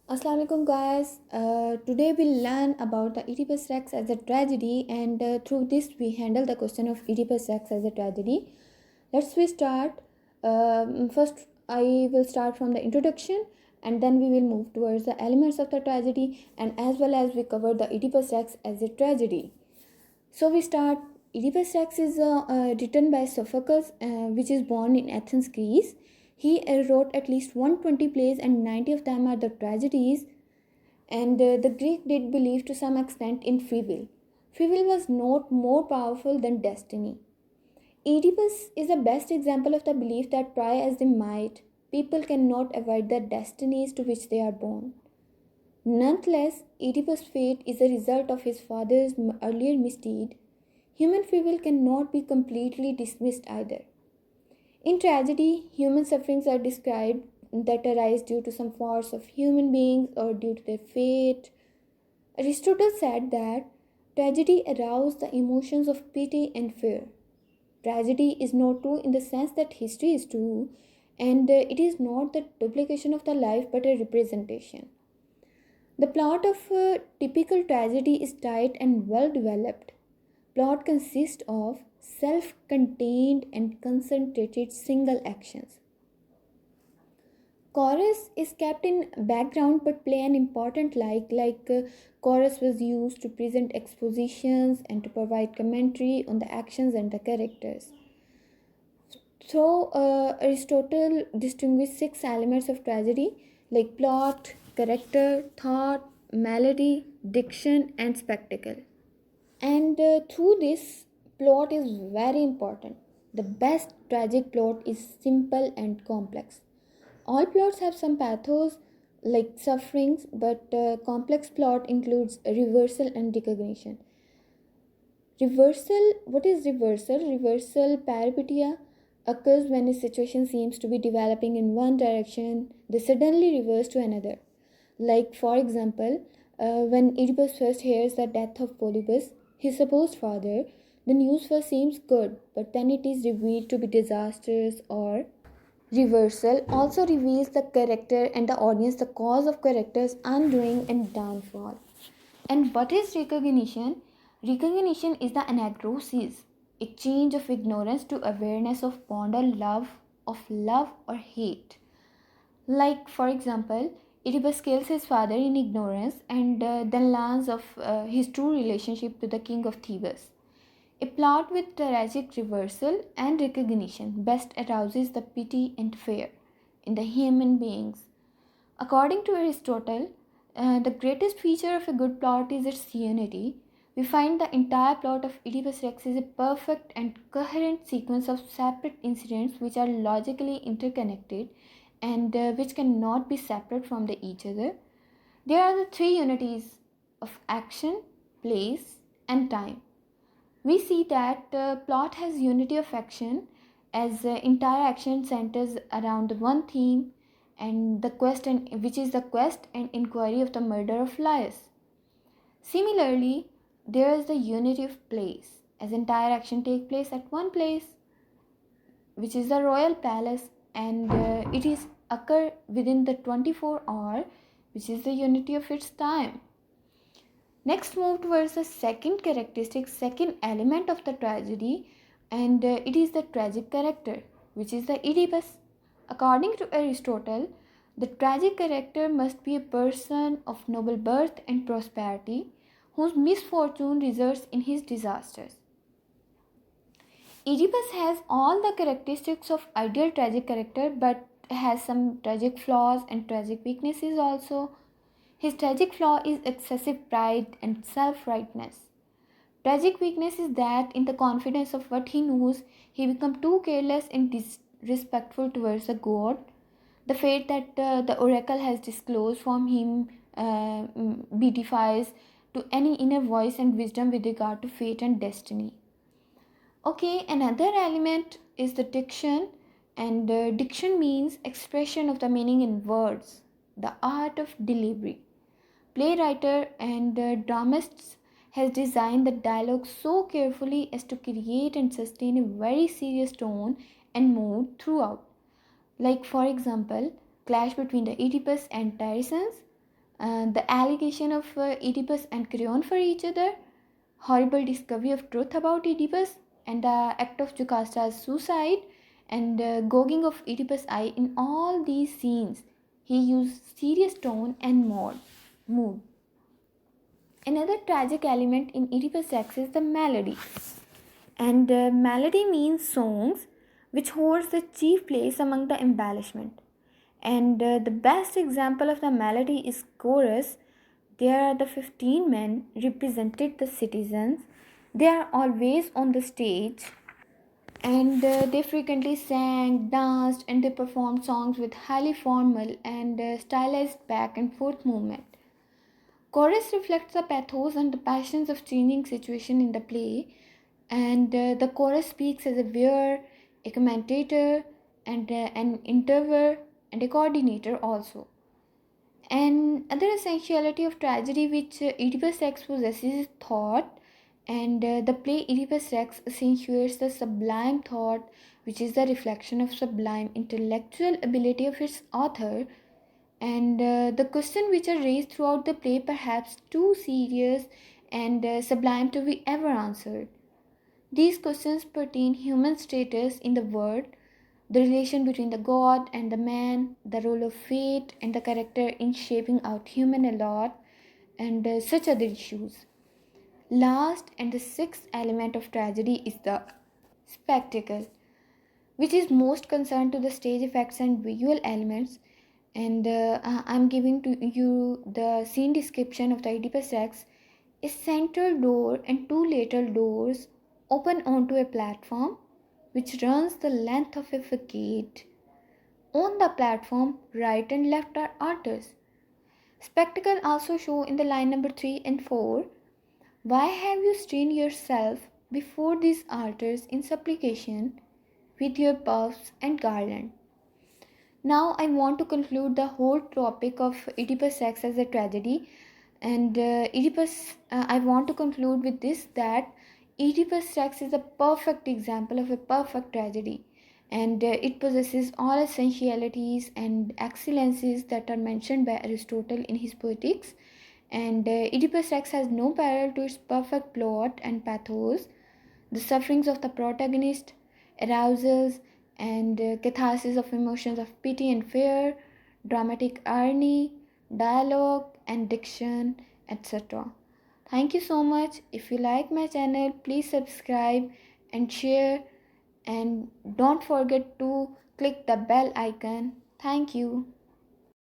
Assalamualaikum guys. Today we'll learn about the Oedipus Rex as a tragedy, and through this we handle the question of Oedipus Rex as a tragedy. Let's we start. First, I will start from the introduction, and then we will move towards the elements of the tragedy, and as well as we cover the Oedipus Rex as a tragedy. So we start. Oedipus Rex is written by Sophocles, which is born in Athens, Greece. He wrote at least 120 plays, and 90 of them are the tragedies. And the Greek did believe to some extent in free will. Free will was not more powerful than destiny. Oedipus is the best example of the belief that try as they might, people cannot avoid the destinies to which they are born. Nonetheless, Oedipus' fate is a result of his father's earlier misdeed. Human free will cannot be completely dismissed either. In tragedy, human sufferings are described that arise due to some force of human beings or due to their fate. Aristotle said that tragedy arouses the emotions of pity and fear. Tragedy is not true in the sense that history is true, and it is not the duplication of the life but a representation. The plot of a typical tragedy is tight and well developed. Plot consists of self-contained and concentrated single actions. Chorus is kept in background but play an important chorus was used to present expositions and to provide commentary on the actions and the characters. So Aristotle distinguished six elements of tragedy like plot, character, thought, melody, diction, and spectacle. And through this, plot is very important. The best tragic plot is simple and complex. All plots have some pathos like sufferings, but complex plot includes reversal and recognition. Reversal, what is reversal? Reversal peripeteia occurs when a situation seems to be developing in one direction, they suddenly reverse to another. Like, for example, when Oedipus first hears the death of Polybus, his supposed father, the news first seems good, but then it is revealed to be disastrous or reversal also reveals the character and the audience the cause of character's undoing and downfall. And what is recognition? Recognition is the anagrosis, a change of ignorance to awareness of bond or love or hate. Like, for example, Oedipus kills his father in ignorance and then learns of his true relationship to the king of Thebes. A plot with tragic reversal and recognition best arouses the pity and fear in the human beings. According to Aristotle, the greatest feature of a good plot is its unity. We find the entire plot of Oedipus Rex is a perfect and coherent sequence of separate incidents which are logically interconnected and which cannot be separate from each other. There are the three unities of action, place, and time. We see that plot has unity of action as entire action centers around one theme and the quest and which is the quest and inquiry of the murder of Laius. Similarly, there is the unity of place as entire action take place at one place which is the royal palace and it is occur within the 24 hour which is the unity of its time. Next, move towards the second characteristic, second element of the tragedy, and it is the tragic character, which is the Oedipus. According to Aristotle, the tragic character must be a person of noble birth and prosperity, whose misfortune results in his disasters. Oedipus has all the characteristics of ideal tragic character, but has some tragic flaws and tragic weaknesses also. His tragic flaw is excessive pride and self-rightness. Tragic weakness is that in the confidence of what he knows, he becomes too careless and disrespectful towards the god. The fate that the oracle has disclosed from him beatifies to any inner voice and wisdom with regard to fate and destiny. Okay, another element is the diction, and diction means expression of the meaning in words, the art of delivery. Playwriter and dramatists has designed the dialogue so carefully as to create and sustain a very serious tone and mood throughout. Like, for example, clash between the Oedipus and Tyrannus. The allegation of Oedipus and Creon for each other, horrible discovery of truth about Oedipus, and the act of Jocasta's suicide, and gouging of Oedipus' eye. In all these scenes, he used serious tone and mood. Another tragic element in Oedipus' sex is the melody. And melody means songs, which holds the chief place among the embellishment. And the best example of the melody is chorus. There are the 15 men represented the citizens. They are always on the stage, and they frequently sang, danced, and they performed songs with highly formal and stylized back and forth movement. Chorus reflects the pathos and the passions of changing situation in the play, and the chorus speaks as a viewer, a commentator, and an interviewer, and a coordinator also. And other essentiality of tragedy which Oedipus Rex possesses is thought, and the play Oedipus Rex accentuates the sublime thought, which is the reflection of sublime intellectual ability of its author. And the questions which are raised throughout the play perhaps too serious and sublime to be ever answered. These questions pertain human status in the world, the relation between the god and the man, the role of fate and the character in shaping out human lot, and such other issues. Last and the sixth element of tragedy is the spectacle, which is most concerned to the stage effects and visual elements. And I'm giving to you the scene description of the Oedipus Rex. A central door and two lateral doors open onto a platform which runs the length of a facade. On the platform, right and left are altars. Spectacle also show in the line number 3 and 4. Why have you strained yourself before these altars in supplication with your puffs and garland? Now I want to conclude the whole topic of Oedipus Rex as a tragedy. And I want to conclude with this, that Oedipus Rex is a perfect example of a perfect tragedy, and it possesses all essentialities and excellencies that are mentioned by Aristotle in his Poetics. And Oedipus Rex has no parallel to its perfect plot and pathos, the sufferings of the protagonist, arousals and catharsis of emotions of pity and fear, dramatic irony, dialogue and diction, etc. Thank you so much. If you like my channel, please subscribe and share, and don't forget to click the bell icon. Thank you.